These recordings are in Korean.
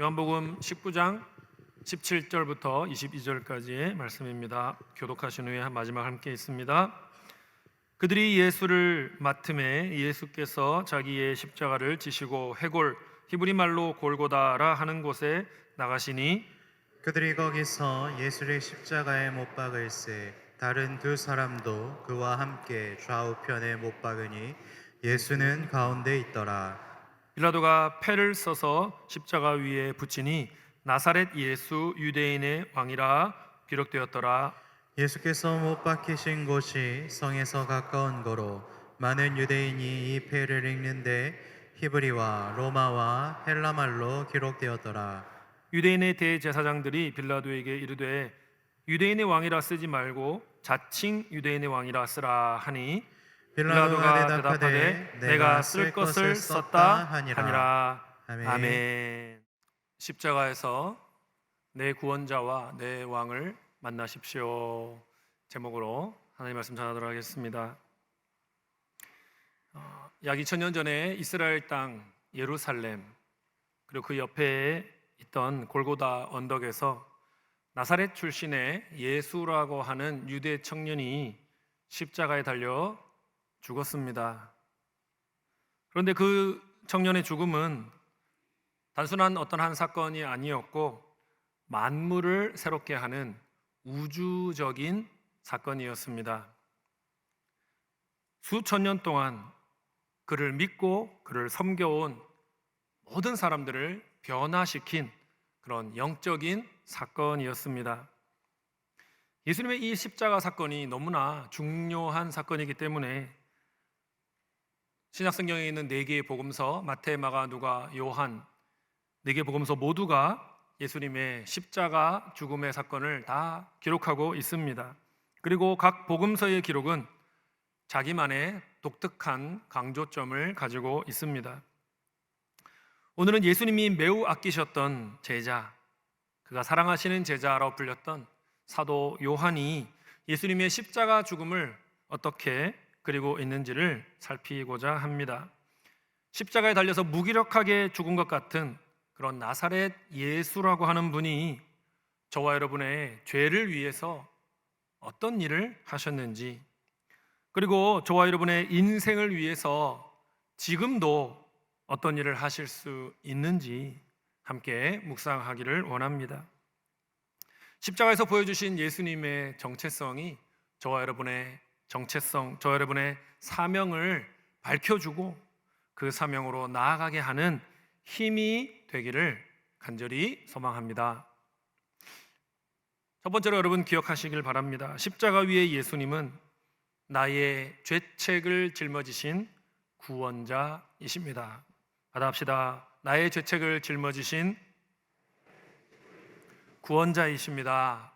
요한복음 19장 17절부터 22절까지의 말씀입니다. 교독하신 후에 마지막 함께 있습니다. 그들이 예수를 맡음에 예수께서 자기의 십자가를 지시고 해골, 히브리 말로 골고다라 하는 곳에 나가시니 그들이 거기서 예수를 십자가에 못 박을세 다른 두 사람도 그와 함께 좌우편에 못 박으니 예수는 가운데 있더라. 빌라도가 패를 써서 십자가 위에 붙이니 나사렛 예수 유대인의 왕이라 기록되었더라. 예수께서 못 박히신 곳이 성에서 가까운 거로 많은 유대인이 이 패를 읽는데 히브리와 로마와 헬라말로 기록되었더라. 유대인의 대제사장들이 빌라도에게 이르되 유대인의 왕이라 쓰지 말고 자칭 유대인의 왕이라 쓰라 하니 빌라도가 대답하되 내가 쓸 것을 썼다 하니라. 아멘. 십자가에서 내 구원자와 내 왕을 만나십시오 제목으로 하나님 말씀 전하도록 하겠습니다. 약 2000년 전에 이스라엘 땅 예루살렘 그리고 그 옆에 있던 골고다 언덕에서 나사렛 출신의 예수라고 하는 유대 청년이 십자가에 달려 죽었습니다. 그런데 그 청년의 죽음은 단순한 어떤 한 사건이 아니었고 만물을 새롭게 하는 우주적인 사건이었습니다. 수천 년 동안 그를 믿고 그를 섬겨온 모든 사람들을 변화시킨 그런 영적인 사건이었습니다. 예수님의 이 십자가 사건이 너무나 중요한 사건이기 때문에 신약성경에 있는 4개의 복음서 마태, 마가, 누가, 요한 4개 복음서 모두가 예수님의 십자가 죽음의 사건을 다 기록하고 있습니다. 그리고 각 복음서의 기록은 자기만의 독특한 강조점을 가지고 있습니다. 오늘은 예수님이 매우 아끼셨던 제자, 그가 사랑하시는 제자라고 불렸던 사도 요한이 예수님의 십자가 죽음을 어떻게 그리고 있는지를 살피고자 합니다. 십자가에 달려서 무기력하게 죽은 것 같은 그런 나사렛 예수라고 하는 분이 저와 여러분의 죄를 위해서 어떤 일을 하셨는지, 그리고 저와 여러분의 인생을 위해서 지금도 어떤 일을 하실 수 있는지 함께 묵상하기를 원합니다. 십자가에서 보여주신 예수님의 정체성이 저와 여러분의 정체성, 저와 여러분의 사명을 밝혀주고 그 사명으로 나아가게 하는 힘이 되기를 간절히 소망합니다. 첫 번째로 여러분 기억하시길 바랍니다. 십자가 위에 예수님은 나의 죄책을 짊어지신 구원자이십니다. 받아합시다. 나의 죄책을 짊어지신 구원자이십니다.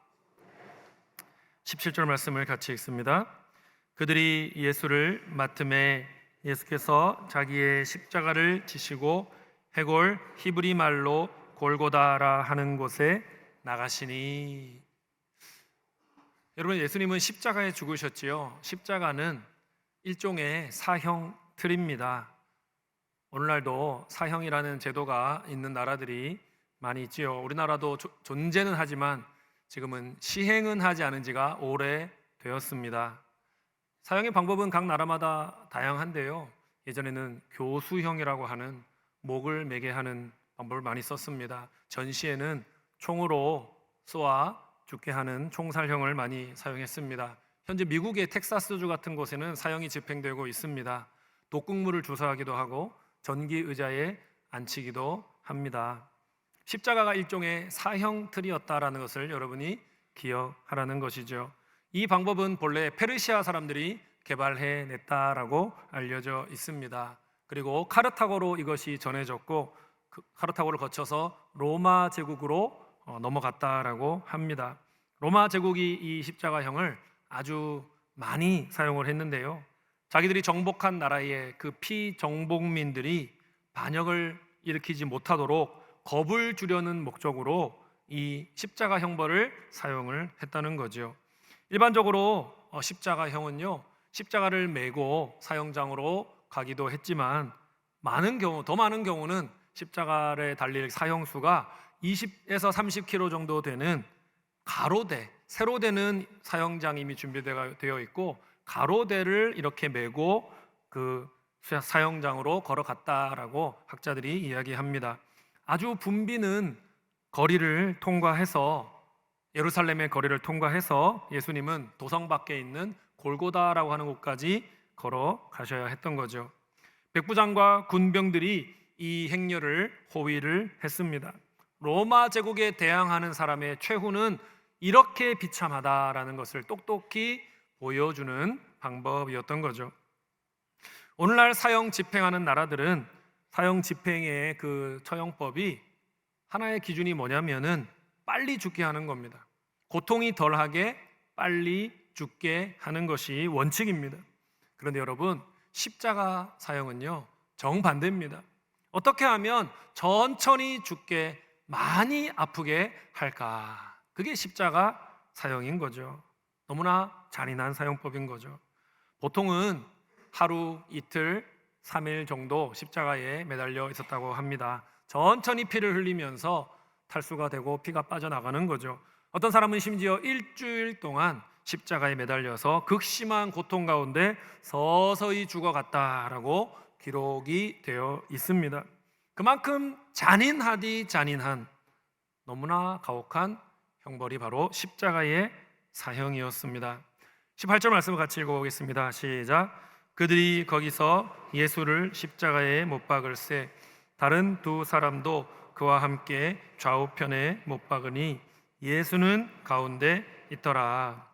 17절 말씀을 같이 읽습니다. 그들이 예수를 맡음에 예수께서 자기의 십자가를 지시고 해골 히브리 말로 골고다라 하는 곳에 나가시니. 여러분, 예수님은 십자가에 죽으셨지요. 십자가는 일종의 사형 틀입니다. 오늘날도 사형이라는 제도가 있는 나라들이 많이 있지요. 우리나라도 존재는 하지만 지금은 시행은 하지 않은 지가 오래되었습니다. 사형의 방법은 각 나라마다 다양한데요. 예전에는 교수형이라고 하는 목을 매게 하는 방법을 많이 썼습니다. 전시에는 총으로 쏘아 죽게 하는 총살형을 많이 사용했습니다. 현재 미국의 텍사스주 같은 곳에는 사형이 집행되고 있습니다. 독극물을 주사하기도 하고 전기 의자에 앉히기도 합니다. 십자가가 일종의 사형 틀이었다라는 것을 여러분이 기억하라는 것이죠. 이 방법은 본래 페르시아 사람들이 개발해냈다라고 알려져 있습니다. 그리고 카르타고로 이것이 전해졌고 그 카르타고를 거쳐서 로마 제국으로 넘어갔다라고 합니다. 로마 제국이 이 십자가형을 아주 많이 사용을 했는데요. 자기들이 정복한 나라의 그 피정복민들이 반역을 일으키지 못하도록 겁을 주려는 목적으로 이 십자가 형벌을 사용을 했다는 거죠. 일반적으로 십자가형은요, 십자가를 메고 사형장으로 가기도 했지만 더 많은 경우는 십자가에 달릴 사형수가 20에서 30km 정도 되는 가로대, 세로 되는 사형장이 이미 준비되어 있고 가로대를 이렇게 메고 그 사형장으로 걸어갔다라고 학자들이 이야기합니다. 아주 붐비는 거리를 통과해서 예루살렘의 거리를 통과해서 예수님은 도성 밖에 있는 골고다라고 하는 곳까지 걸어가셔야 했던 거죠. 백부장과 군병들이 이 행렬을 호위를 했습니다. 로마 제국에 대항하는 사람의 최후는 이렇게 비참하다라는 것을 똑똑히 보여주는 방법이었던 거죠. 오늘날 사형 집행하는 나라들은 사형 집행의 그 처형법이 하나의 기준이 뭐냐면은 빨리 죽게 하는 겁니다. 고통이 덜하게 빨리 죽게 하는 것이 원칙입니다. 그런데 여러분, 십자가 사형은요 정반대입니다. 어떻게 하면 천천히 죽게 많이 아프게 할까? 그게 십자가 사형인 거죠. 너무나 잔인한 사형법인 거죠. 보통은 하루, 이틀, 3일 정도 십자가에 매달려 있었다고 합니다. 천천히 피를 흘리면서 탈수가 되고 피가 빠져나가는 거죠. 어떤 사람은 심지어 일주일 동안 십자가에 매달려서 극심한 고통 가운데 서서히 죽어갔다라고 기록이 되어 있습니다. 그만큼 잔인하디 잔인한 너무나 가혹한 형벌이 바로 십자가의 사형이었습니다. 18절 말씀을 같이 읽어보겠습니다. 시작. 그들이 거기서 예수를 십자가에 못 박을새 다른 두 사람도 그와 함께 좌우편에 못 박으니 예수는 가운데 있더라.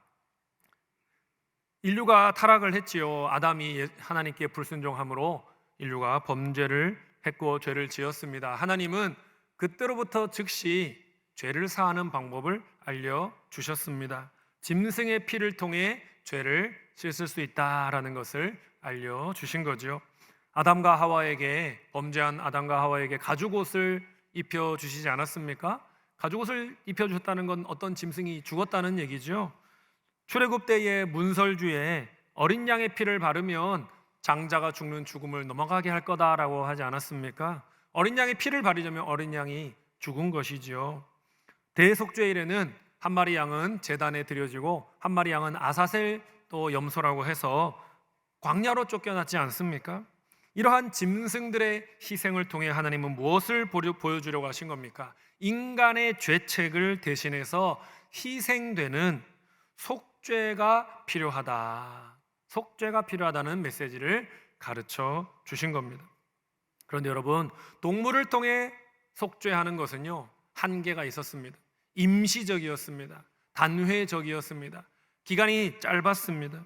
인류가 타락을 했지요. 아담이 하나님께 불순종함으로 인류가 범죄를 했고 죄를 지었습니다. 하나님은 그때로부터 즉시 죄를 사하는 방법을 알려주셨습니다. 짐승의 피를 통해 죄를 씻을 수 있다라는 것을 알려주신 거죠. 아담과 하와에게, 범죄한 아담과 하와에게 가죽옷을 입혀주시지 않았습니까? 가죽옷을 입혀주셨다는 건 어떤 짐승이 죽었다는 얘기죠. 출애굽 때의 문설주에 어린 양의 피를 바르면 장자가 죽는 죽음을 넘어가게 할 거다라고 하지 않았습니까? 어린 양의 피를 바르려면 어린 양이 죽은 것이지요. 대속죄일에는 한 마리 양은 제단에 드려지고 한 마리 양은 아사셀 또 염소라고 해서 광야로 쫓겨났지 않습니까? 이러한 짐승들의 희생을 통해 하나님은 무엇을 보여주려고 하신 겁니까? 인간의 죄책을 대신해서 희생되는 속죄가 필요하다. 속죄가 필요하다는 메시지를 가르쳐 주신 겁니다. 그런데 여러분, 동물을 통해 속죄하는 것은요 한계가 있었습니다. 임시적이었습니다. 단회적이었습니다. 기간이 짧았습니다.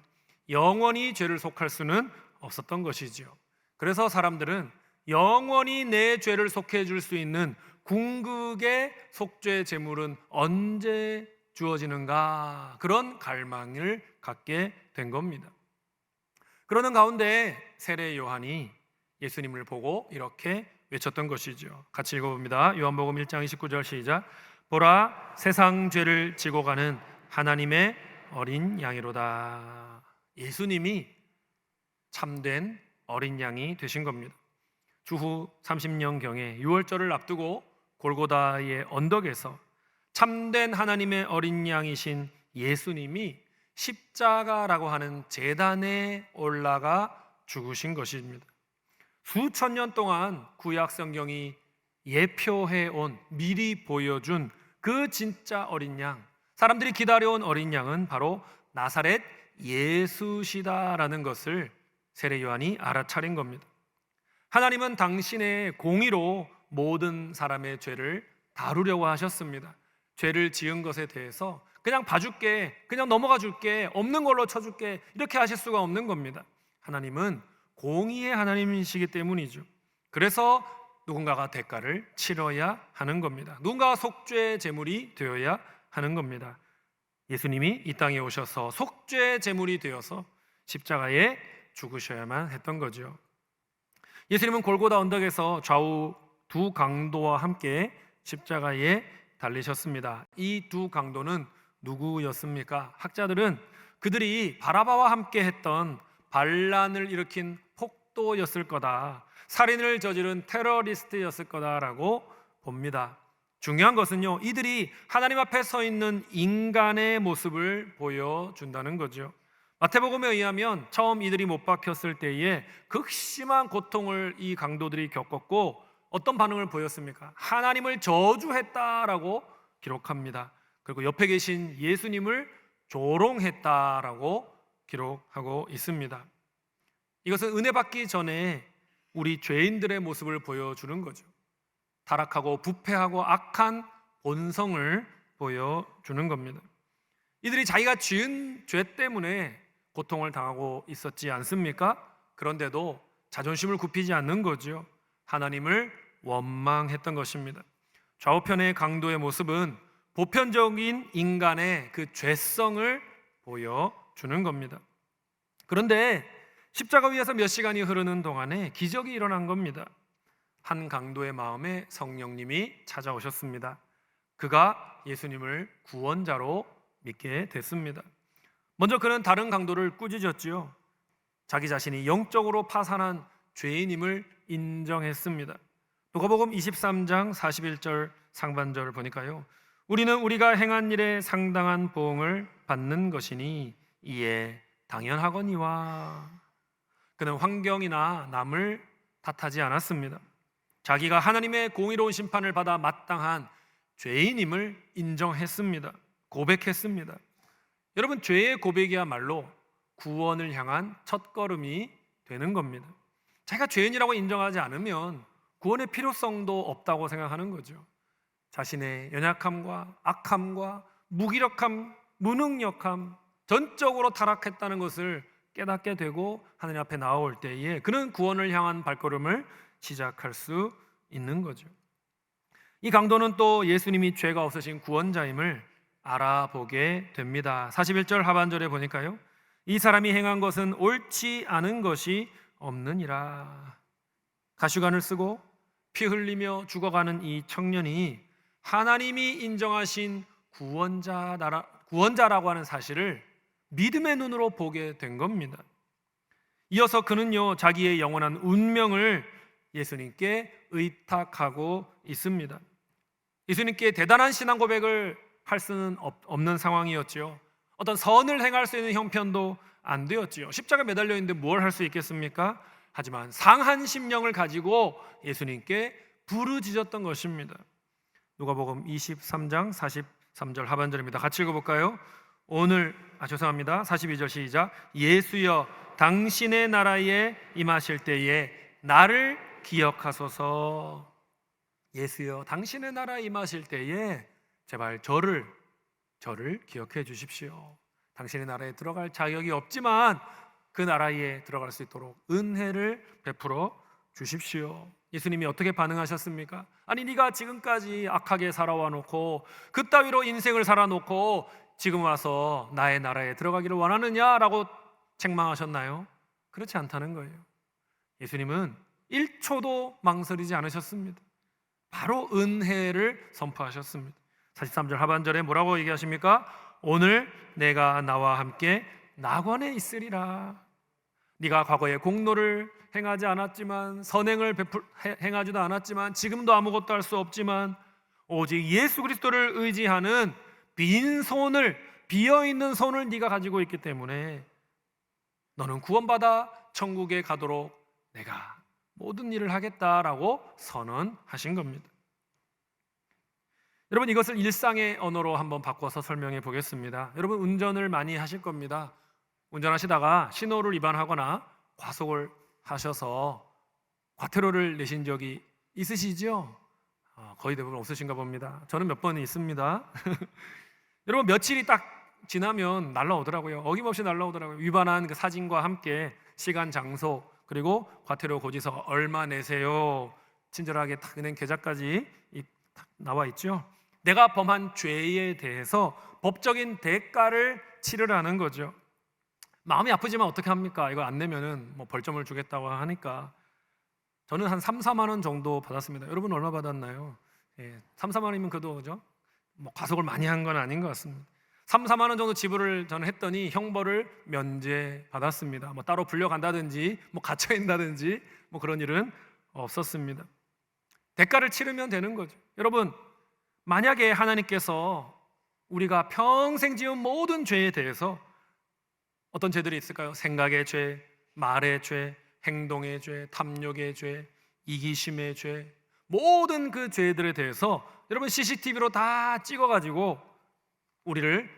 영원히 죄를 속할 수는 없었던 것이지요. 그래서 사람들은 영원히 내 죄를 속해 줄 수 있는 궁극의 속죄 제물은 언제 주어지는가, 그런 갈망을 갖게 된 겁니다. 그러는 가운데 세례 요한이 예수님을 보고 이렇게 외쳤던 것이죠. 같이 읽어봅니다. 요한복음 1장 29절 시작. 보라, 세상 죄를 지고 가는 하나님의 어린 양이로다. 예수님이 참된 어린 양이 되신 겁니다. 주후 30년경에 유월절을 앞두고 골고다의 언덕에서 참된 하나님의 어린 양이신 예수님이 십자가라고 하는 제단에 올라가 죽으신 것입니다. 수천 년 동안 구약 성경이 예표해 온, 미리 보여준 그 진짜 어린 양, 사람들이 기다려온 어린 양은 바로 나사렛 예수시다라는 것을 세례 요한이 알아차린 겁니다. 하나님은 당신의 공의로 모든 사람의 죄를 다루려고 하셨습니다. 죄를 지은 것에 대해서 그냥 봐줄게, 그냥 넘어가 줄게, 없는 걸로 쳐줄게, 이렇게 하실 수가 없는 겁니다. 하나님은 공의의 하나님이시기 때문이죠. 그래서 누군가가 대가를 치러야 하는 겁니다. 누군가가 속죄 제물이 되어야 하는 겁니다. 예수님이 이 땅에 오셔서 속죄 제물이 되어서 십자가에 죽으셔야만 했던 거죠. 예수님은 골고다 언덕에서 좌우 두 강도와 함께 십자가에 달리셨습니다. 이 두 강도는 누구였습니까? 학자들은 그들이 바라바와 함께 했던 반란을 일으킨 폭도였을 거다. 살인을 저지른 테러리스트였을 거다라고 봅니다. 중요한 것은요, 이들이 하나님 앞에 서 있는 인간의 모습을 보여준다는 거죠. 마태복음에 의하면 처음 이들이 못 박혔을 때에 극심한 고통을 이 강도들이 겪었고 어떤 반응을 보였습니까? 하나님을 저주했다라고 기록합니다. 그리고 옆에 계신 예수님을 조롱했다라고 기록하고 있습니다. 이것은 은혜 받기 전에 우리 죄인들의 모습을 보여주는 거죠. 타락하고 부패하고 악한 본성을 보여주는 겁니다. 이들이 자기가 지은 죄 때문에 고통을 당하고 있었지 않습니까? 그런데도 자존심을 굽히지 않는 거죠. 하나님을 원망했던 것입니다. 좌우편의 강도의 모습은 보편적인 인간의 그 죄성을 보여주는 겁니다. 그런데 십자가 위에서 몇 시간이 흐르는 동안에 기적이 일어난 겁니다. 한 강도의 마음에 성령님이 찾아오셨습니다. 그가 예수님을 구원자로 믿게 됐습니다. 먼저 그는 다른 강도를 꾸짖었지요. 자기 자신이 영적으로 파산한 죄인임을 인정했습니다. 누가복음 23장 41절 상반절을 보니까요, 우리는 우리가 행한 일에 상당한 보응을 받는 것이니 이에 당연하거니와. 그는 환경이나 남을 탓하지 않았습니다. 자기가 하나님의 공의로운 심판을 받아 마땅한 죄인임을 인정했습니다. 고백했습니다. 여러분, 죄의 고백이야말로 구원을 향한 첫걸음이 되는 겁니다. 자기가 죄인이라고 인정하지 않으면 구원의 필요성도 없다고 생각하는 거죠. 자신의 연약함과 악함과 무기력함, 무능력함, 전적으로 타락했다는 것을 깨닫게 되고 하나님 앞에 나올 때에 그는 구원을 향한 발걸음을 시작할 수 있는 거죠. 이 강도는 또 예수님이 죄가 없으신 구원자임을 알아보게 됩니다. 41절 하반절에 보니까요, 이 사람이 행한 것은 옳지 않은 것이 없느니라. 가시관을 쓰고 피 흘리며 죽어가는 이 청년이 하나님이 인정하신 구원자라고 하는 사실을 믿음의 눈으로 보게 된 겁니다. 이어서 그는요, 자기의 영원한 운명을 예수님께 의탁하고 있습니다. 예수님께 대단한 신앙 고백을 할 수는 없는 상황이었지요. 어떤 선을 행할 수 있는 형편도 안 되었지요. 십자가에 매달려 있는데 뭘 할 수 있겠습니까? 하지만 상한 심령을 가지고 예수님께 부르짖었던 것입니다. 누가복음 23장 43절 하반절입니다. 같이 읽어볼까요? 죄송합니다. 42절 시작. 예수여, 당신의 나라에 임하실 때에 나를 기억하소서. 예수여, 당신의 나라에 임하실 때에 제발 저를 기억해 주십시오. 당신의 나라에 들어갈 자격이 없지만 그 나라에 들어갈 수 있도록 은혜를 베풀어 주십시오. 예수님이 어떻게 반응하셨습니까? 아니, 네가 지금까지 악하게 살아와 놓고 그따위로 인생을 살아놓고 지금 와서 나의 나라에 들어가기를 원하느냐라고 책망하셨나요? 그렇지 않다는 거예요. 예수님은 1초도 망설이지 않으셨습니다. 바로 은혜를 선포하셨습니다. 43절 하반절에 뭐라고 얘기하십니까? 오늘 내가 나와 함께 낙원에 있으리라. 네가 과거에 공로를 행하지 않았지만, 선행을 행하지도 않았지만, 지금도 아무것도 할 수 없지만 오직 예수 그리스도를 의지하는 비어있는 손을 네가 가지고 있기 때문에 너는 구원받아 천국에 가도록 내가 모든 일을 하겠다라고 선언하신 겁니다. 여러분, 이것을 일상의 언어로 한번 바꿔서 설명해 보겠습니다. 여러분, 운전을 많이 하실 겁니다. 운전하시다가 신호를 위반하거나 과속을 하셔서 과태료를 내신 적이 있으시죠? 거의 대부분 없으신가 봅니다. 저는 몇 번 있습니다. 여러분, 며칠이 딱 지나면 날라오더라고요. 어김없이 날라오더라고요. 위반한 그 사진과 함께 시간, 장소, 그리고 과태료 고지서가 얼마 내세요, 친절하게 딱 은행 계좌까지 나와 있죠. 내가 범한 죄에 대해서 법적인 대가를 치르라는 거죠. 마음이 아프지만 어떻게 합니까? 이거 안 내면은 벌점을 주겠다고 하니까 저는 한 3, 4만 원 정도 받았습니다. 여러분 얼마 받았나요? 3, 4만 원이면 그래도 그죠? 과속을 많이 한 건 아닌 것 같습니다. 3, 4만 원 정도 지불을 저는 했더니 형벌을 면제받았습니다. 따로 불려간다든지 갇혀 있다든지 그런 일은 없었습니다. 대가를 치르면 되는 거죠. 여러분, 만약에 하나님께서 우리가 평생 지은 모든 죄에 대해서 어떤 죄들이 있을까요? 생각의 죄, 말의 죄, 행동의 죄, 탐욕의 죄, 이기심의 죄, 모든 그 죄들에 대해서 여러분 CCTV로 다 찍어가지고 우리를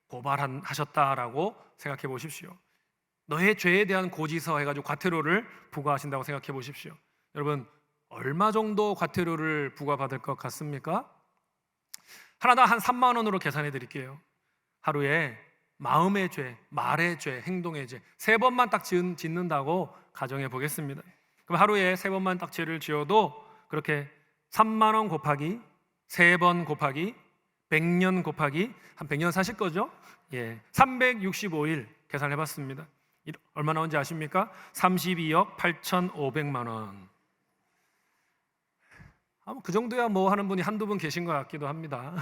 고발하셨다라고 생각해 보십시오. 너의 죄에 대한 고지서 해가지고 과태료를 부과하신다고 생각해 보십시오. 여러분, 얼마 정도 과태료를 부과받을 것 같습니까? 하나당 한 3만 원으로 계산해 드릴게요. 하루에 마음의 죄, 말의 죄, 행동의 죄 3번만 딱 짓는다고 가정해 보겠습니다. 그럼 하루에 3번만 딱 죄를 지어도 그렇게 3만 원 곱하기 3번 곱하기 100년 곱하기 한 100년 사실 거죠? 365일 계산해 봤습니다. 얼마 나온지 아십니까? 32억 8,500만 원. 그 정도야 뭐 하는 분이 한두 분 계신 것 같기도 합니다.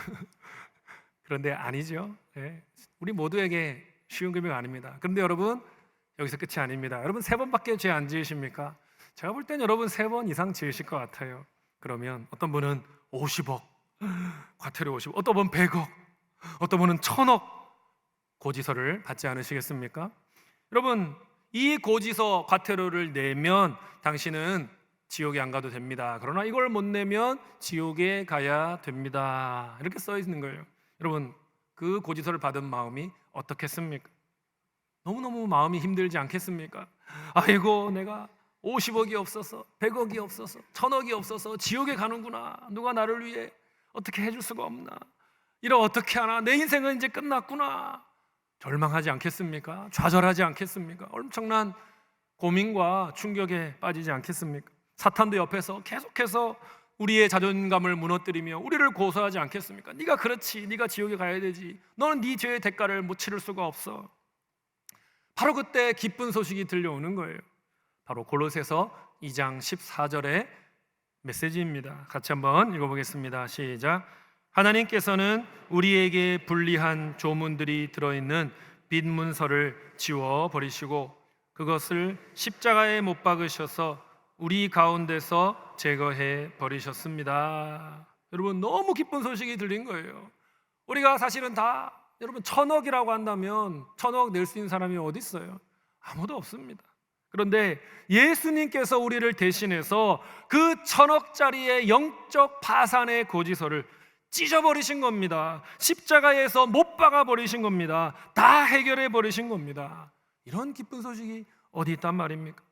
그런데 아니죠. 우리 모두에게 쉬운 금액 아닙니다. 그런데 여러분, 여기서 끝이 아닙니다. 여러분 3번밖에 죄 안 지으십니까? 제가 볼 땐 여러분 3번 이상 지으실 것 같아요. 그러면 어떤 분은 50억 과태료 50억, 어떤 분은 100억, 어떤 분은 1000억 고지서를 받지 않으시겠습니까? 여러분, 이 고지서 과태료를 내면 당신은 지옥에 안 가도 됩니다. 그러나 이걸 못 내면 지옥에 가야 됩니다. 이렇게 써 있는 거예요. 여러분, 그 고지서를 받은 마음이 어떻겠습니까? 너무너무 마음이 힘들지 않겠습니까? 아이고, 내가 50억이 없어서, 100억이 없어서, 1000억이 없어서 지옥에 가는구나. 누가 나를 위해 어떻게 해줄 수가 없나? 이러 어떻게 하나? 내 인생은 이제 끝났구나. 절망하지 않겠습니까? 좌절하지 않겠습니까? 엄청난 고민과 충격에 빠지지 않겠습니까? 사탄도 옆에서 계속해서 우리의 자존감을 무너뜨리며 우리를 고소하지 않겠습니까? 네가 그렇지, 네가 지옥에 가야 되지, 너는 네 죄의 대가를 못 치를 수가 없어. 바로 그때 기쁜 소식이 들려오는 거예요. 바로 골로새서 2장 14절의 메시지입니다. 같이 한번 읽어보겠습니다. 시작. 하나님께서는 우리에게 불리한 조문들이 들어있는 빈 문서를 지워버리시고 그것을 십자가에 못 박으셔서 우리 가운데서 제거해 버리셨습니다. 여러분, 너무 기쁜 소식이 들린 거예요. 우리가 사실은 다 여러분 1000억이라고 한다면 1000억 낼 수 있는 사람이 어디 있어요? 아무도 없습니다. 그런데 예수님께서 우리를 대신해서 그 1000억짜리의 영적 파산의 고지서를 찢어버리신 겁니다. 십자가에서 못 박아버리신 겁니다. 다 해결해 버리신 겁니다. 이런 기쁜 소식이 어디 있단 말입니까?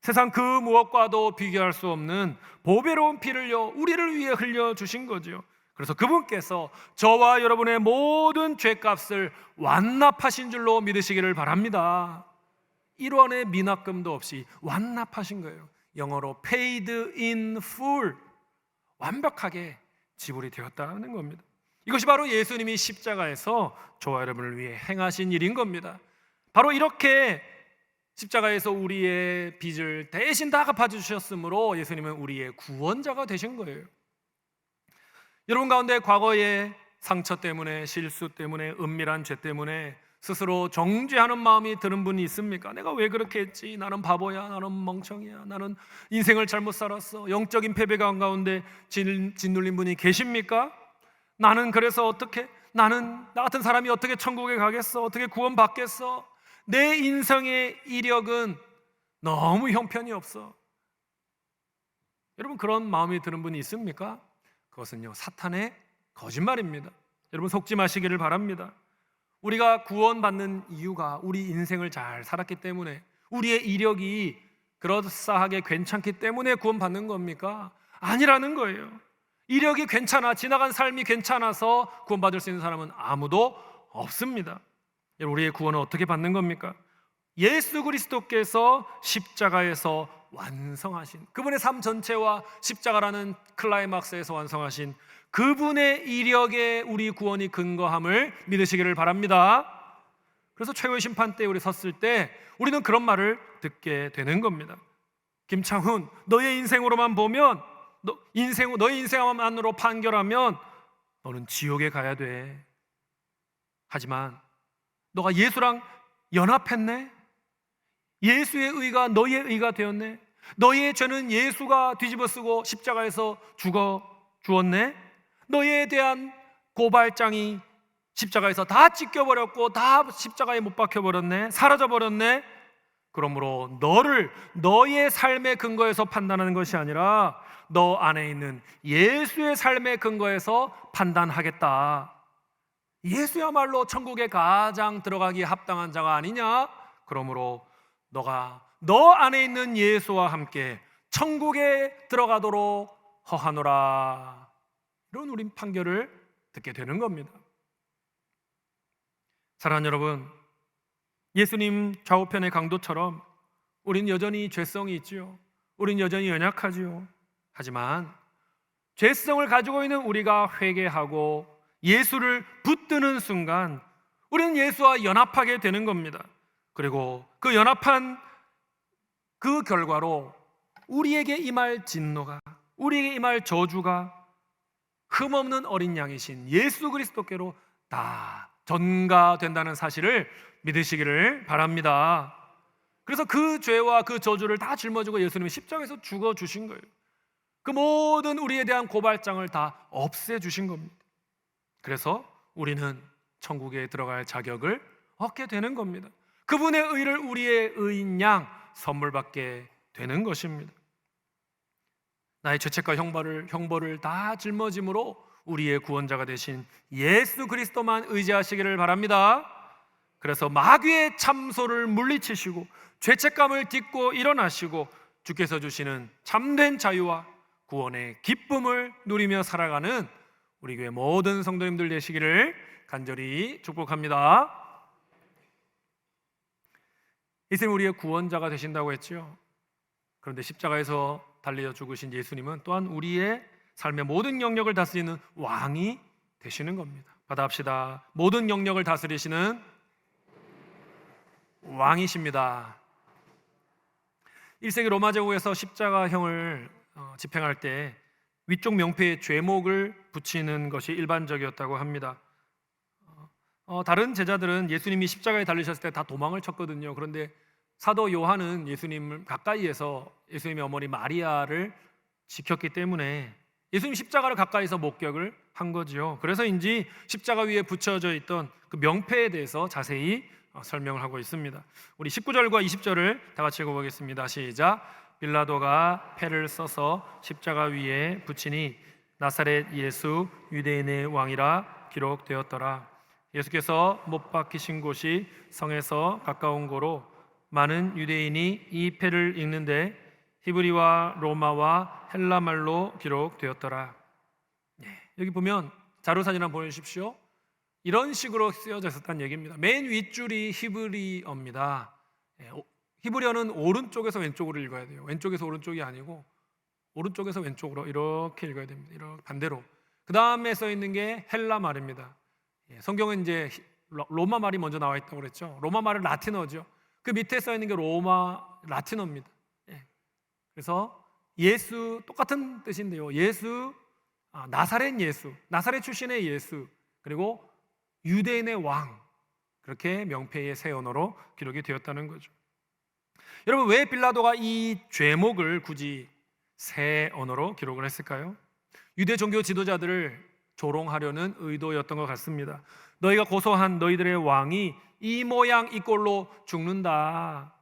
세상 그 무엇과도 비교할 수 없는 보배로운 피를요 우리를 위해 흘려주신 거죠. 그래서 그분께서 저와 여러분의 모든 죄값을 완납하신 줄로 믿으시기를 바랍니다. 1원의 미납금도 없이 완납하신 거예요. 영어로 paid in full, 완벽하게 지불이 되었다는 겁니다. 이것이 바로 예수님이 십자가에서 저와 여러분을 위해 행하신 일인 겁니다. 바로 이렇게 십자가에서 우리의 빚을 대신 다 갚아주셨으므로 예수님은 우리의 구원자가 되신 거예요. 여러분 가운데 과거의 상처 때문에, 실수 때문에, 은밀한 죄 때문에 스스로 정죄하는 마음이 드는 분이 있습니까? 내가 왜 그렇게 했지? 나는 바보야, 나는 멍청이야, 나는 인생을 잘못 살았어. 영적인 패배감 가운데 짓눌린 분이 계십니까? 나는 그래서 어떻게, 나는 나 같은 사람이 어떻게 천국에 가겠어? 어떻게 구원받겠어? 내 인생의 이력은 너무 형편이 없어. 여러분, 그런 마음이 드는 분이 있습니까? 그것은요 사탄의 거짓말입니다. 여러분, 속지 마시기를 바랍니다. 우리가 구원받는 이유가 우리 인생을 잘 살았기 때문에, 우리의 이력이 그럴싸하게 괜찮기 때문에 구원받는 겁니까? 아니라는 거예요. 이력이 괜찮아, 지나간 삶이 괜찮아서 구원받을 수 있는 사람은 아무도 없습니다. 우리의 구원은 어떻게 받는 겁니까? 예수 그리스도께서 십자가에서 완성하신, 그분의 삶 전체와 십자가라는 클라이막스에서 완성하신 그분의 이력에 우리 구원이 근거함을 믿으시기를 바랍니다. 그래서 최후의 심판 때 우리 섰을 때 우리는 그런 말을 듣게 되는 겁니다. 김창훈, 너의 인생으로만 보면, 너의 인생만으로 판결하면 너는 지옥에 가야 돼. 하지만 너가 예수랑 연합했네? 예수의 의가 너의 의가 되었네? 너희의 죄는 예수가 뒤집어쓰고 십자가에서 죽었네. 너희에 대한 고발장이 십자가에서 다 찢겨버렸고 다 십자가에 못 박혀버렸네. 사라져버렸네. 그러므로 너의 삶의 근거에서 판단하는 것이 아니라 너 안에 있는 예수의 삶의 근거에서 판단하겠다. 예수야말로 천국에 가장 들어가기에 합당한 자가 아니냐? 그러므로 너가 너 안에 있는 예수와 함께 천국에 들어가도록 허하노라. 이런 우린 판결을 듣게 되는 겁니다. 사랑하는 여러분, 예수님 좌우편의 강도처럼 우린 여전히 죄성이 있지요. 우린 여전히 연약하지요. 하지만 죄성을 가지고 있는 우리가 회개하고 예수를 붙드는 순간 우리는 예수와 연합하게 되는 겁니다. 그리고 그 연합한 그 결과로 우리에게 임할 진노가, 우리에게 임할 저주가 흠없는 어린 양이신 예수 그리스도께로 다 전가된다는 사실을 믿으시기를 바랍니다. 그래서 그 죄와 그 저주를 다 짊어지고 예수님이 십자가에서 죽어주신 거예요. 그 모든 우리에 대한 고발장을 다 없애주신 겁니다. 그래서 우리는 천국에 들어갈 자격을 얻게 되는 겁니다. 그분의 의를 우리의 의인 양 선물 받게 되는 것입니다. 나의 죄책과 형벌을 다 짊어짐으로 우리의 구원자가 되신 예수 그리스도만 의지하시기를 바랍니다. 그래서 마귀의 참소를 물리치시고 죄책감을 딛고 일어나시고 주께서 주시는 참된 자유와 구원의 기쁨을 누리며 살아가는 우리 교회 모든 성도님들 되시기를 간절히 축복합니다. 예수님 우리의 구원자가 되신다고 했죠. 그런데 십자가에서 달려 죽으신 예수님은 또한 우리의 삶의 모든 영역을 다스리는 왕이 되시는 겁니다. 받아합시다. 모든 영역을 다스리시는 왕이십니다. 1세기 로마 제국에서 십자가형을 집행할 때 위쪽 명패에 죄목을 붙이는 것이 일반적이었다고 합니다. 다른 제자들은 예수님이 십자가에 달리셨을 때 다 도망을 쳤거든요. 그런데 사도 요한은 예수님을 가까이에서 예수님의 어머니 마리아를 지켰기 때문에 예수님 십자가를 가까이서 목격을 한 거지요. 그래서인지 십자가 위에 붙여져 있던 그 명패에 대해서 자세히 설명을 하고 있습니다. 우리 19절과 20절을 다 같이 읽어보겠습니다. 시작. 빌라도가 패를 써서 십자가 위에 붙이니 나사렛 예수 유대인의 왕이라 기록되었더라. 예수께서 못 박히신 곳이 성에서 가까운 고로 많은 유대인이 이 패를 읽는데 히브리와 로마와 헬라말로 기록되었더라. 여기 보면 자료사진 한번 보여주십시오. 이런 식으로 쓰여져 있었다는 얘기입니다. 맨 윗줄이 히브리어입니다. 히브리어는 오른쪽에서 왼쪽으로 읽어야 돼요. 왼쪽에서 오른쪽이 아니고 오른쪽에서 왼쪽으로 이렇게 읽어야 됩니다. 이렇게 반대로. 그 다음에 써 있는 게 헬라 말입니다. 성경은 이제 로마 말이 먼저 나와 있다고 그랬죠. 로마 말은 라틴어죠. 그 밑에 써 있는 게 로마 라틴어입니다. 그래서 예수 똑같은 뜻인데요. 예수, 나사렛 예수, 나사렛 출신의 예수, 그리고 유대인의 왕, 그렇게 명패의 세 언어로 기록이 되었다는 거죠. 여러분, 왜 빌라도가 이 죄목을 굳이 세 언어로 기록을 했을까요? 유대 종교 지도자들을 조롱하려는 의도였던 것 같습니다. 너희가 고소한 너희들의 왕이 이 모양 이 꼴로 죽는다.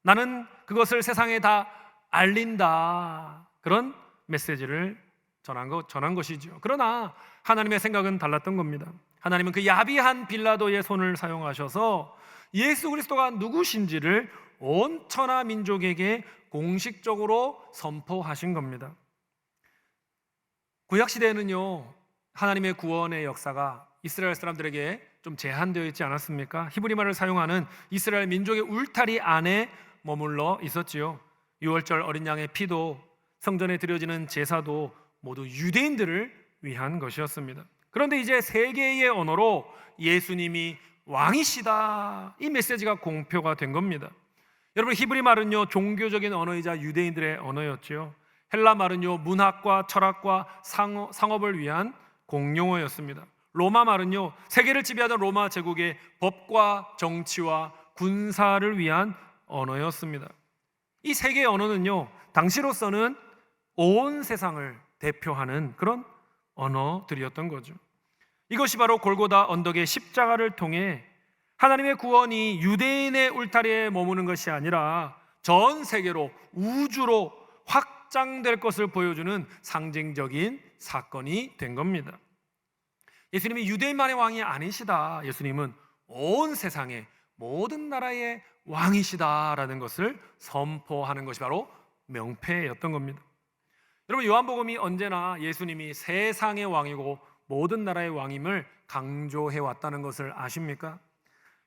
나는 그것을 세상에 다 알린다. 그런 메시지를 전한 것이죠. 그러나 하나님의 생각은 달랐던 겁니다. 하나님은 그 야비한 빌라도의 손을 사용하셔서 예수 그리스도가 누구신지를 온 천하 민족에게 공식적으로 선포하신 겁니다. 구약 시대에는요, 하나님의 구원의 역사가 이스라엘 사람들에게 좀 제한되어 있지 않았습니까? 히브리 말을 사용하는 이스라엘 민족의 울타리 안에 머물러 있었지요. 유월절 어린 양의 피도 성전에 드려지는 제사도 모두 유대인들을 위한 것이었습니다. 그런데 이제 세계의 언어로 예수님이 왕이시다, 이 메시지가 공표가 된 겁니다. 여러분, 히브리 말은요 종교적인 언어이자 유대인들의 언어였죠. 헬라 말은요 문학과 철학과 상업을 위한 공용어였습니다. 로마 말은요 세계를 지배하던 로마 제국의 법과 정치와 군사를 위한 언어였습니다. 이 세 개의 언어는요, 당시로서는 온 세상을 대표하는 그런 언어들이었던 거죠. 이것이 바로 골고다 언덕의 십자가를 통해 하나님의 구원이 유대인의 울타리에 머무는 것이 아니라 전 세계로, 우주로 확장될 것을 보여주는 상징적인 사건이 된 겁니다. 예수님이 유대인만의 왕이 아니시다. 예수님은 온 세상의 모든 나라의 왕이시다라는 것을 선포하는 것이 바로 명패였던 겁니다. 여러분, 요한복음이 언제나 예수님이 세상의 왕이고 모든 나라의 왕임을 강조해 왔다는 것을 아십니까?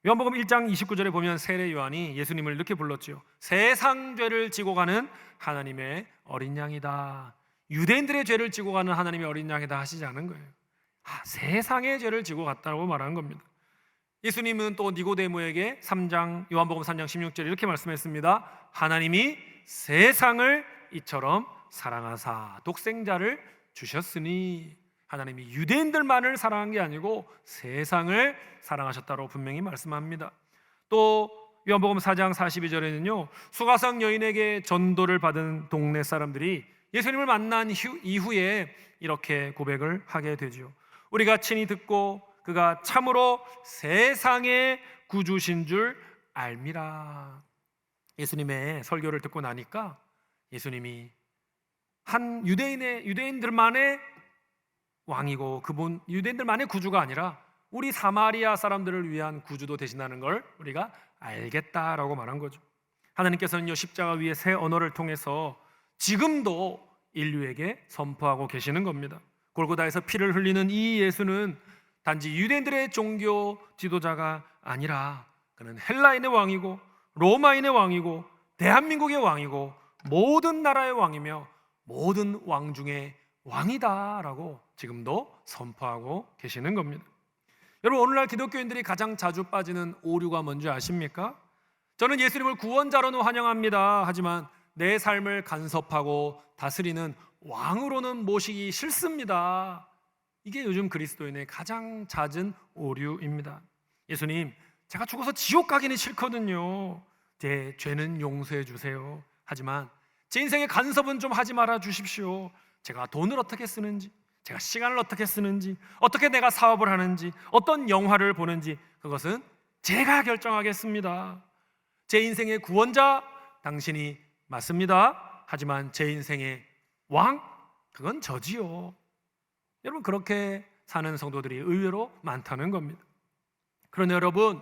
요한복음 1장 29절에 보면 세례 요한이 예수님을 이렇게 불렀지요. 세상 죄를 지고 가는 하나님의 어린 양이다. 유대인들의 죄를 지고 가는 하나님의 어린 양이다 하시지 않은 거예요. 세상의 죄를 지고 갔다고 말하는 겁니다. 예수님은 또 니고데모에게 요한복음 3장 16절에 이렇게 말씀했습니다. 하나님이 세상을 이처럼 사랑하사 독생자를 주셨으니, 하나님이 유대인들만을 사랑한 게 아니고 세상을 사랑하셨다고 분명히 말씀합니다. 또 요한복음 4장 42절에는요, 수가성 여인에게 전도를 받은 동네 사람들이 예수님을 만난 이후에 이렇게 고백을 하게 되죠. 우리가 친히 듣고 그가 참으로 세상의 구주신 줄 알미라. 예수님의 설교를 듣고 나니까 예수님이 한 유대인들만의 왕이고, 그분 유대인들만의 구주가 아니라 우리 사마리아 사람들을 위한 구주도 되신다는 걸 우리가 알겠다라고 말한 거죠. 하나님께서는 이 십자가 위의 새 언어를 통해서 지금도 인류에게 선포하고 계시는 겁니다. 골고다에서 피를 흘리는 이 예수는 단지 유대인들의 종교 지도자가 아니라 그는 헬라인의 왕이고 로마인의 왕이고 대한민국의 왕이고 모든 나라의 왕이며 모든 왕 중에 왕이다라고 지금도 선포하고 계시는 겁니다. 여러분, 오늘날 기독교인들이 가장 자주 빠지는 오류가 뭔지 아십니까? 저는 예수님을 구원자로는 환영합니다. 하지만 내 삶을 간섭하고 다스리는 왕으로는 모시기 싫습니다. 이게 요즘 그리스도인의 가장 잦은 오류입니다. 예수님, 제가 죽어서 지옥 가기는 싫거든요. 제 죄는 용서해 주세요. 하지만 제 인생의 간섭은 좀 하지 말아 주십시오. 제가 돈을 어떻게 쓰는지, 제가 시간을 어떻게 쓰는지, 어떻게 내가 사업을 하는지, 어떤 영화를 보는지 그것은 제가 결정하겠습니다. 제 인생의 구원자 당신이 맞습니다. 하지만 제 인생의 왕, 그건 저지요. 여러분, 그렇게 사는 성도들이 의외로 많다는 겁니다. 그런데 여러분,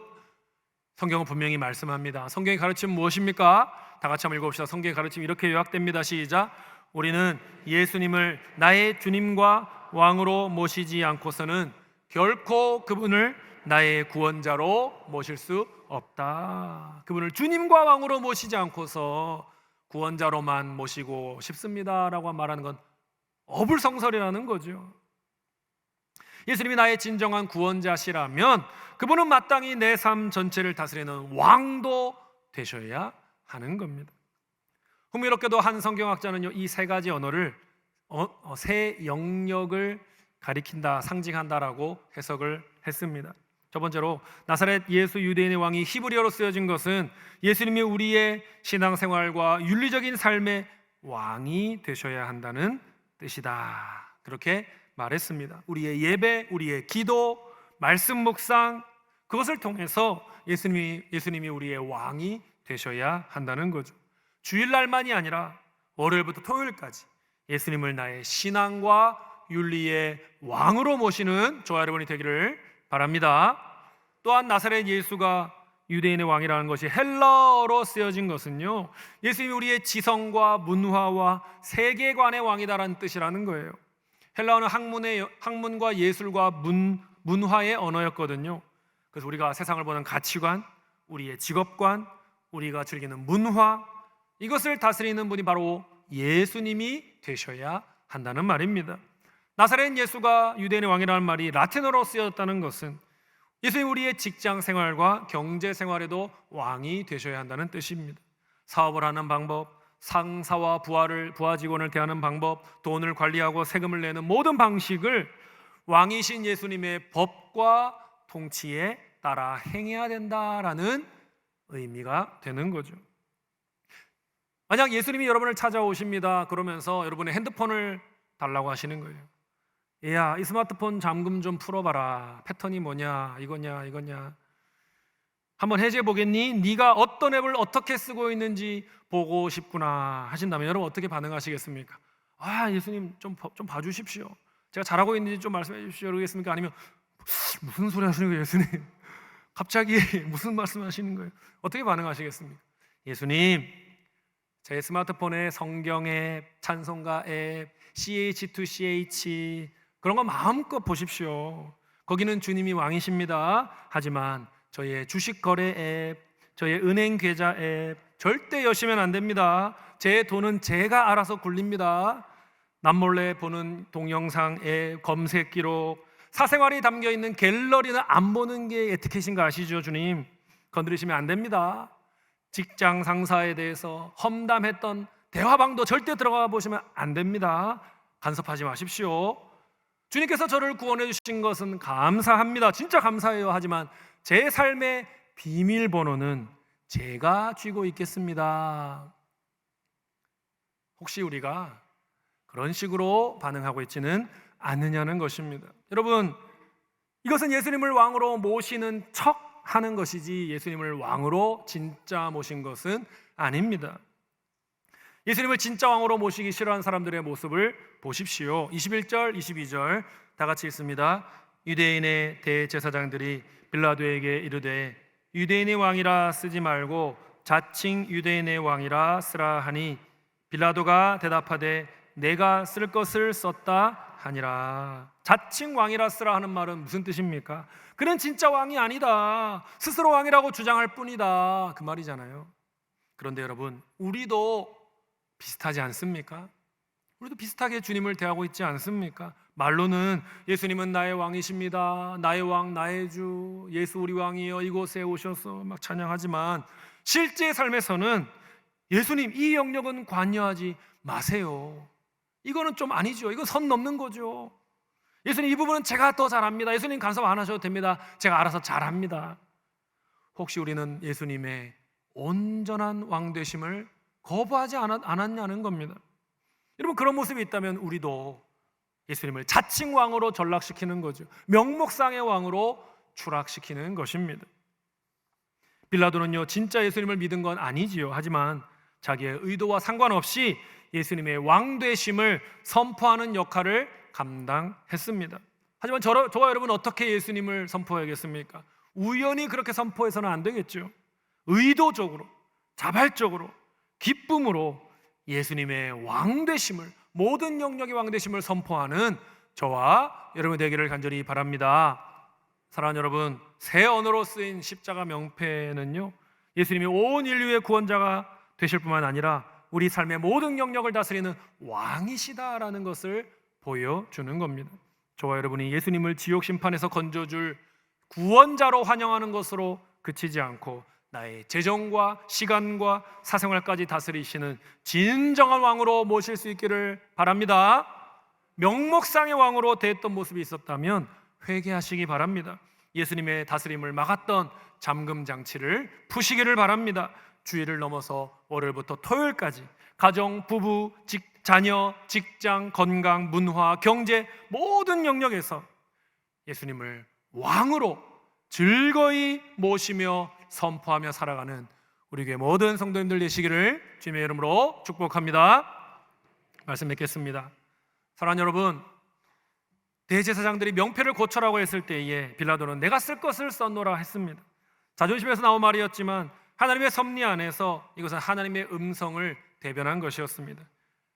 성경은 분명히 말씀합니다. 성경의 가르침은 무엇입니까? 다 같이 한번 읽어봅시다. 성경의 가르침이 이렇게 요약됩니다. 시작. 우리는 예수님을 나의 주님과 왕으로 모시지 않고서는 결코 그분을 나의 구원자로 모실 수 없다. 그분을 주님과 왕으로 모시지 않고서 구원자로만 모시고 싶습니다라고 말하는 건 어불성설이라는 거죠. 예수님이 나의 진정한 구원자시라면 그분은 마땅히 내 삶 전체를 다스리는 왕도 되셔야 하는 겁니다. 흥미롭게도 한 성경학자는요, 이 세 가지 언어를 세 영역을 가리킨다, 상징한다라고 해석을 했습니다. 첫 번째로 나사렛 예수 유대인의 왕이 히브리어로 쓰여진 것은 예수님이 우리의 신앙생활과 윤리적인 삶의 왕이 되셔야 한다는 뜻이다. 그렇게 말했습니다. 우리의 예배, 우리의 기도, 말씀 묵상, 그것을 통해서 예수님이 우리의 왕이 되셔야 한다는 거죠. 주일날만이 아니라 월요일부터 토요일까지 예수님을 나의 신앙과 윤리의 왕으로 모시는 저와 여러분이 되기를 바랍니다. 또한 나사렛 예수가 유대인의 왕이라는 것이 헬라어로 쓰여진 것은요, 예수님이 우리의 지성과 문화와 세계관의 왕이다라는 뜻이라는 거예요. 헬라어는 학문과 예술과 문화의 언어였거든요. 그래서 우리가 세상을 보는 가치관, 우리의 직업관, 우리가 즐기는 문화, 이것을 다스리는 분이 바로 예수님이 되셔야 한다는 말입니다. 나사렛 예수가 유대인의 왕이라는 말이 라틴어로 쓰였다는 것은 예수님 우리의 직장 생활과 경제 생활에도 왕이 되셔야 한다는 뜻입니다. 사업을 하는 방법, 상사와 부하 직원을 대하는 방법, 돈을 관리하고 세금을 내는 모든 방식을 왕이신 예수님의 법과 통치에 따라 행해야 된다라는 의미가 되는 거죠. 만약 예수님이 여러분을 찾아오십니다. 그러면서 여러분의 핸드폰을 달라고 하시는 거예요. 얘야, 이 스마트폰 잠금 좀 풀어봐라. 패턴이 뭐냐, 이거냐. 한번 해제해 보겠니? 네가 어떤 앱을 어떻게 쓰고 있는지 보고 싶구나 하신다면 여러분 어떻게 반응하시겠습니까? 아, 예수님 좀 봐주십시오. 제가 잘하고 있는지 좀 말씀해 주십시오. 그러겠습니까? 아니면 무슨 소리 하시는 거예요, 예수님? 갑자기 무슨 말씀하시는 거예요? 어떻게 반응하시겠습니까? 예수님, 제 스마트폰에 성경 앱, 찬송가 앱, CH2CH 그런 거 마음껏 보십시오. 거기는 주님이 왕이십니다. 하지만 저의 주식 거래 앱, 저의 은행 계좌 앱 절대 여시면 안 됩니다. 제 돈은 제가 알아서 굴립니다. 남몰래 보는 동영상 앱, 검색 기록, 사생활이 담겨 있는 갤러리는 안 보는 게 에티켓인 거 아시죠, 주님? 건드리시면 안 됩니다. 직장 상사에 대해서 험담했던 대화방도 절대 들어가 보시면 안 됩니다. 간섭하지 마십시오. 주님께서 저를 구원해 주신 것은 감사합니다. 진짜 감사해요. 하지만 제 삶의 비밀번호는 제가 쥐고 있겠습니다. 혹시 우리가 그런 식으로 반응하고 있지는 않느냐는 것입니다. 여러분, 이것은 예수님을 왕으로 모시는 척 하는 것이지 예수님을 왕으로 진짜 모신 것은 아닙니다. 예수님을 진짜 왕으로 모시기 싫어하는 사람들의 모습을 보십시오. 21절, 22절 다 같이 읽습니다. 유대인의 대제사장들이 빌라도에게 이르되 유대인의 왕이라 쓰지 말고 자칭 유대인의 왕이라 쓰라 하니 빌라도가 대답하되 내가 쓸 것을 썼다 하니라. 자칭 왕이라 쓰라 하는 말은 무슨 뜻입니까? 그는 진짜 왕이 아니다. 스스로 왕이라고 주장할 뿐이다. 그 말이잖아요. 그런데 여러분, 우리도 비슷하지 않습니까? 우리도 비슷하게 주님을 대하고 있지 않습니까? 말로는 예수님은 나의 왕이십니다. 나의 왕, 나의 주, 예수 우리 왕이여 이곳에 오셔서 막 찬양하지만 실제 삶에서는 예수님 이 영역은 관여하지 마세요. 이거는 좀 아니죠. 이건 선 넘는 거죠. 예수님 이 부분은 제가 더 잘합니다. 예수님 간섭 안 하셔도 됩니다. 제가 알아서 잘합니다. 혹시 우리는 예수님의 온전한 왕 되심을 거부하지 않았냐는 겁니다. 여러분, 그런 모습이 있다면 우리도 예수님을 자칭 왕으로 전락시키는 거죠. 명목상의 왕으로 추락시키는 것입니다. 빌라도는요, 진짜 예수님을 믿은 건 아니지요. 하지만 자기의 의도와 상관없이 예수님의 왕 되심을 선포하는 역할을 감당했습니다. 하지만 저와 여러분은 어떻게 예수님을 선포해야겠습니까? 우연히 그렇게 선포해서는 안 되겠죠. 의도적으로, 자발적으로, 기쁨으로 예수님의 왕 되심을, 모든 영역의 왕 되심을 선포하는 저와 여러분 되기를 간절히 바랍니다. 사랑하는 여러분, 새 언어로 쓰인 십자가 명패는요, 예수님이 온 인류의 구원자가 되실 뿐만 아니라 우리 삶의 모든 영역을 다스리는 왕이시다라는 것을 보여주는 겁니다. 저와 여러분이 예수님을 지옥 심판에서 건져줄 구원자로 환영하는 것으로 그치지 않고 나의 재정과 시간과 사생활까지 다스리시는 진정한 왕으로 모실 수 있기를 바랍니다. 명목상의 왕으로 대했던 모습이 있었다면 회개하시기 바랍니다. 예수님의 다스림을 막았던 잠금 장치를 푸시기를 바랍니다. 주일을 넘어서 월요일부터 토요일까지 가정, 부부, 자녀, 직장, 건강, 문화, 경제 모든 영역에서 예수님을 왕으로 즐거이 모시며 선포하며 살아가는 우리 교회 모든 성도님들 되시기를 주님의 이름으로 축복합니다. 말씀 맺겠습니다. 사랑하는 여러분, 대제사장들이 명패를 고쳐라고 했을 때에 빌라도는 내가 쓸 것을 썼노라 했습니다. 자존심에서 나온 말이었지만 하나님의 섭리 안에서 이것은 하나님의 음성을 대변한 것이었습니다.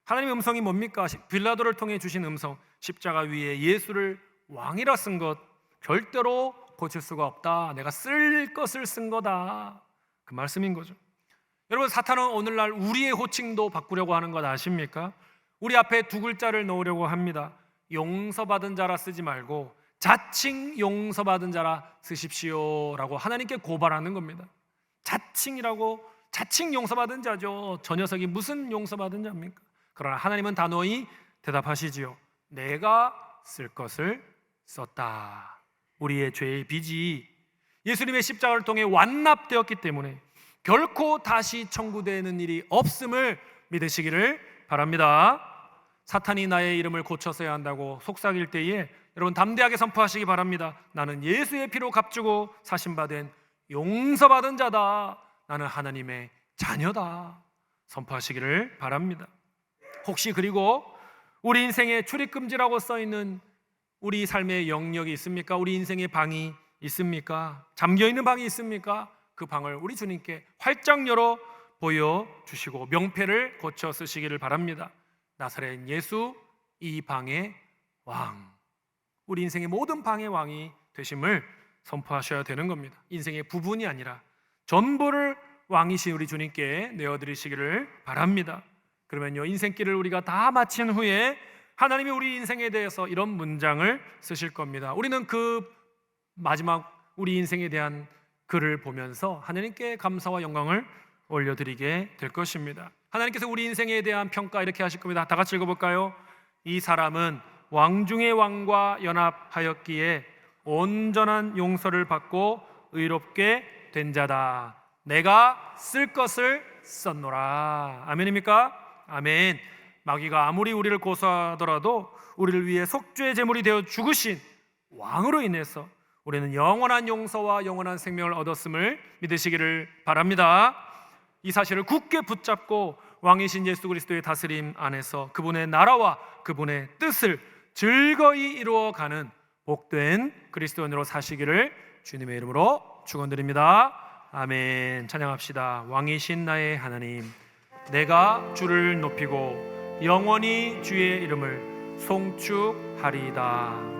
하나님의 음성이 뭡니까? 빌라도를 통해 주신 음성, 십자가 위에 예수를 왕이라 쓴 것 절대로 고칠 수가 없다. 내가 쓸 것을 쓴 거다. 그 말씀인 거죠. 여러분, 사탄은 오늘날 우리의 호칭도 바꾸려고 하는 것 아십니까? 우리 앞에 두 글자를 넣으려고 합니다. 용서받은 자라 쓰지 말고 자칭 용서받은 자라 쓰십시오라고 하나님께 고발하는 겁니다. 자칭이라고, 자칭 용서받은 자죠. 저 녀석이 무슨 용서받은 자입니까? 그러나 하나님은 단호히 대답하시지요. 내가 쓸 것을 썼다. 우리의 죄의 빚이 예수님의 십자가를 통해 완납되었기 때문에 결코 다시 청구되는 일이 없음을 믿으시기를 바랍니다. 사탄이 나의 이름을 고쳐서야 한다고 속삭일 때에 여러분 담대하게 선포하시기 바랍니다. 나는 예수의 피로 값주고 사심받은 용서받은 자다. 나는 하나님의 자녀다. 선포하시기를 바랍니다. 혹시 그리고 우리 인생에 출입금지라고 써있는 우리 삶의 영역이 있습니까? 우리 인생의 방이 있습니까? 잠겨있는 방이 있습니까? 그 방을 우리 주님께 활짝 열어 보여주시고 명패를 고쳐 쓰시기를 바랍니다. 나사렛 예수, 이 방의 왕, 우리 인생의 모든 방의 왕이 되심을 선포하셔야 되는 겁니다. 인생의 부분이 아니라 전부를 왕이신 우리 주님께 내어드리시기를 바랍니다. 그러면요, 인생길을 우리가 다 마친 후에 하나님이 우리 인생에 대해서 이런 문장을 쓰실 겁니다. 우리는 그 마지막 우리 인생에 대한 글을 보면서 하나님께 감사와 영광을 올려드리게 될 것입니다. 하나님께서 우리 인생에 대한 평가 이렇게 하실 겁니다. 다 같이 읽어볼까요? 이 사람은 왕 중의 왕과 연합하였기에 온전한 용서를 받고 의롭게 된 자다. 내가 쓸 것을 썼노라. 아멘입니까? 아멘. 마귀가 아무리 우리를 고소하더라도 우리를 위해 속죄의 제물이 되어 죽으신 왕으로 인해서 우리는 영원한 용서와 영원한 생명을 얻었음을 믿으시기를 바랍니다. 이 사실을 굳게 붙잡고 왕이신 예수 그리스도의 다스림 안에서 그분의 나라와 그분의 뜻을 즐거이 이루어가는 복된 그리스도인으로 사시기를 주님의 이름으로 축원드립니다. 아멘. 찬양합시다. 왕이신 나의 하나님, 내가 주를 높이고 영원히 주의 이름을 송축하리이다.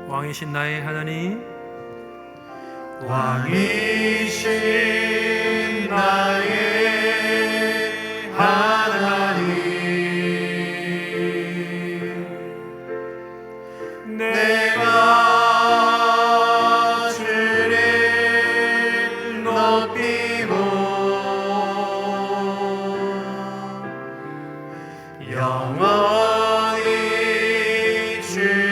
왕이신 나의 하나님, 왕이신 나의 하나님, 내가 주를 높이고 영원히 주의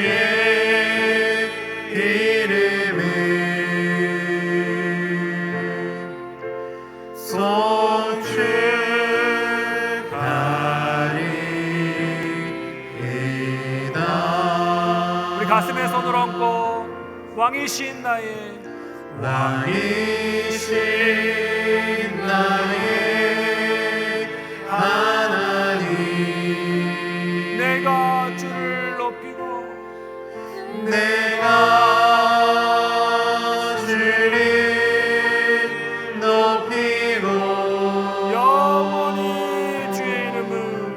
가슴에 손을 얹고 왕이신 나의 하나님, 내가 주를 높이고 영원히 주의 이름을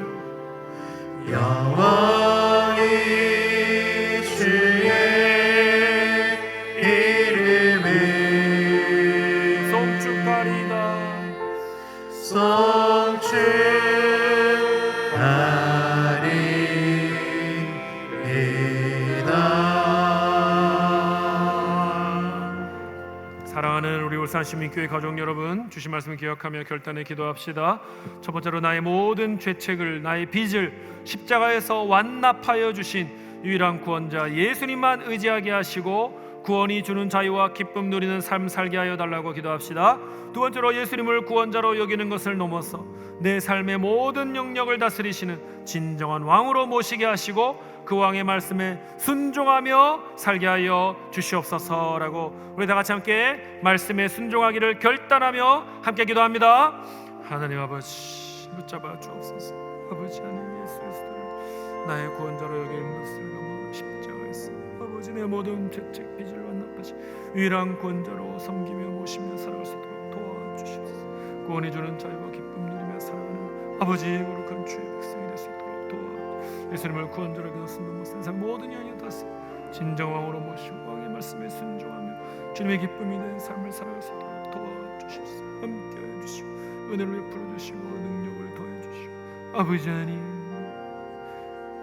사랑하는 우리 울산 시민교회 가족 여러분, 주신 말씀을 기억하며 결단에 기도합시다. 첫 번째로 나의 모든 죄책을, 나의 빚을 십자가에서 완납하여 주신 유일한 구원자 예수님만 의지하게 하시고 구원이 주는 자유와 기쁨 누리는 삶 살게 하여 달라고 기도합시다. 두 번째로 예수님을 구원자로 여기는 것을 넘어서 내 삶의 모든 영역을 다스리시는 진정한 왕으로 모시게 하시고 그 왕의 말씀에 순종하며 살게 하여 주시옵소서라고 우리 다 같이 함께 말씀에 순종하기를 결단하며 함께 기도합니다. 하나님 아버지, 붙잡아 주옵소서. 아버지 하나님, 예수 그리스도를 나의 구원자로 여기는 것을 넘어 십자가에서 아버지 내 모든 죄책 빚을 완납하시 유일한 구원자로 섬기며 모시며 살아갈 수 있도록 도와주시옵소서. 구원이 주는 자유와 기쁨 누리며 살아가는 아버지 거룩한 주의 백성이 될 수 있도록 도와주시옵소서. 예수님을 구원자로 여기는 세상 모든 영이 다스 진정 왕으로 모시고 왕의 말씀에 순종하며 주님의 기쁨이 된 삶을 살아갈 수 있도록 도와주시옵소서. 함께하여 주시고 은혜를 베풀어 주시고 능력을 더해 주시고 아버지 하나님,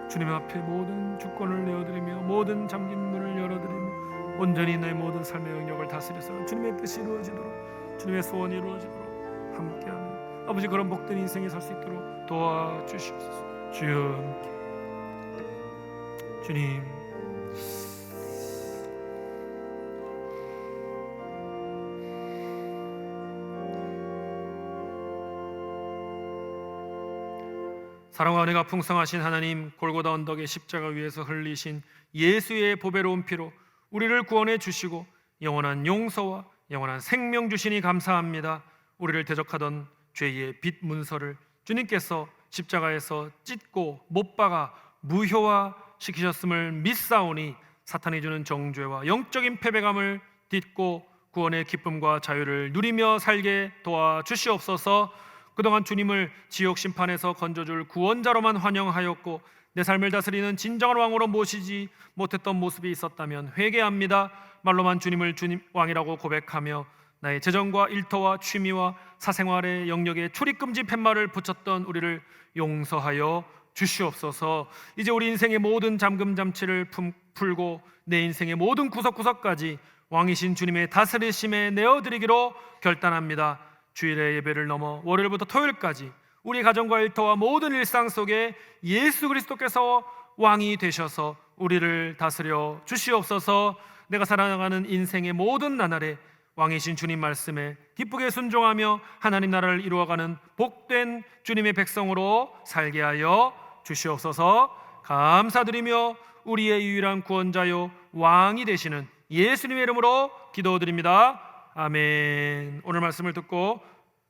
주님 앞에 모든 주권을 내어드리며 모든 잠긴 문을 열어드리며 온전히 내 모든 삶의 영역을 다스려서 주님의 뜻이 이루어지도록, 주님의 소원이 이루어지도록 함께하며 아버지 그런 복된 인생이 살 수 있도록 도와주시옵소서. 주여 주님, 사랑과 은혜가 풍성하신 하나님, 골고다 언덕의 십자가 위에서 흘리신 예수의 보배로운 피로 우리를 구원해 주시고 영원한 용서와 영원한 생명 주시니 감사합니다. 우리를 대적하던 죄의 빚 문서를 주님께서 십자가에서 찢고 못 박아 무효화 시키셨음을 믿사오니 사탄이 주는 정죄와 영적인 패배감을 딛고 구원의 기쁨과 자유를 누리며 살게 도와 주시옵소서. 그동안 주님을 지옥 심판에서 건져줄 구원자로만 환영하였고 내 삶을 다스리는 진정한 왕으로 모시지 못했던 모습이 있었다면 회개합니다. 말로만 주님을 주님 왕이라고 고백하며 나의 재정과 일터와 취미와 사생활의 영역에 출입금지 팻말을 붙였던 우리를 용서하여 주시옵소서. 이제 우리 인생의 모든 잠금 잠치를 풀고 내 인생의 모든 구석구석까지 왕이신 주님의 다스리심에 내어드리기로 결단합니다. 주일의 예배를 넘어 월요일부터 토요일까지 우리 가정과 일터와 모든 일상 속에 예수 그리스도께서 왕이 되셔서 우리를 다스려 주시옵소서. 내가 살아가는 인생의 모든 나날에 왕이신 주님 말씀에 기쁘게 순종하며 하나님 나라를 이루어가는 복된 주님의 백성으로 살게 하여 주시옵소서. 감사드리며 우리의 유일한 구원자요 왕이 되시는 예수님의 이름으로 기도드립니다. 아멘. 오늘 말씀을 듣고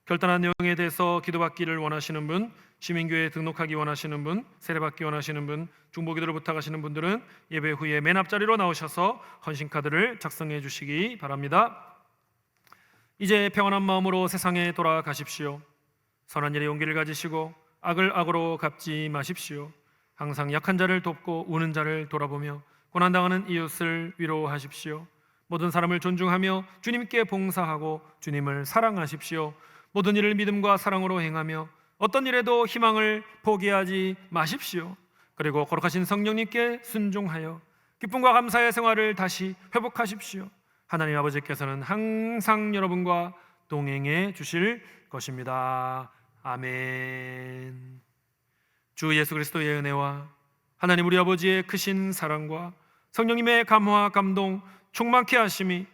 결단한 내용에 대해서 기도받기를 원하시는 분, 시민교회에 등록하기 원하시는 분, 세례받기 원하시는 분, 중보기도를 부탁하시는 분들은 예배 후에 맨 앞자리로 나오셔서 헌신카드를 작성해 주시기 바랍니다. 이제 평안한 마음으로 세상에 돌아가십시오. 선한 일에 용기를 가지시고 악을 악으로 갚지 마십시오. 항상 약한 자를 돕고 우는 자를 돌아보며 고난당하는 이웃을 위로하십시오. 모든 사람을 존중하며 주님께 봉사하고 주님을 사랑하십시오. 모든 일을 믿음과 사랑으로 행하며 어떤 일에도 희망을 포기하지 마십시오. 그리고 거룩하신 성령님께 순종하여 기쁨과 감사의 생활을 다시 회복하십시오. 하나님 아버지께서는 항상 여러분과 동행해 주실 것입니다. 아멘. 주 예수 그리스도의 은혜와 하나님 우리 아버지의 크신 사랑과 성령님의 감화 감동 충만케 하심이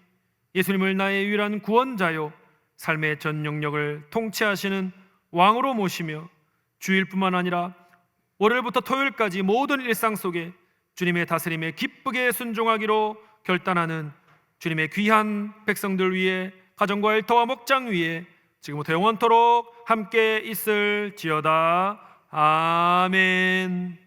예수님을 나의 유일한 구원자요 삶의 전 영역을 통치하시는 왕으로 모시며 주일뿐만 아니라 월요일부터 토요일까지 모든 일상 속에 주님의 다스림에 기쁘게 순종하기로 결단하는 주님의 귀한 백성들 위해 가정과 일터와 목장 위에 지금부터 영원토록 함께 있을지어다. 아멘.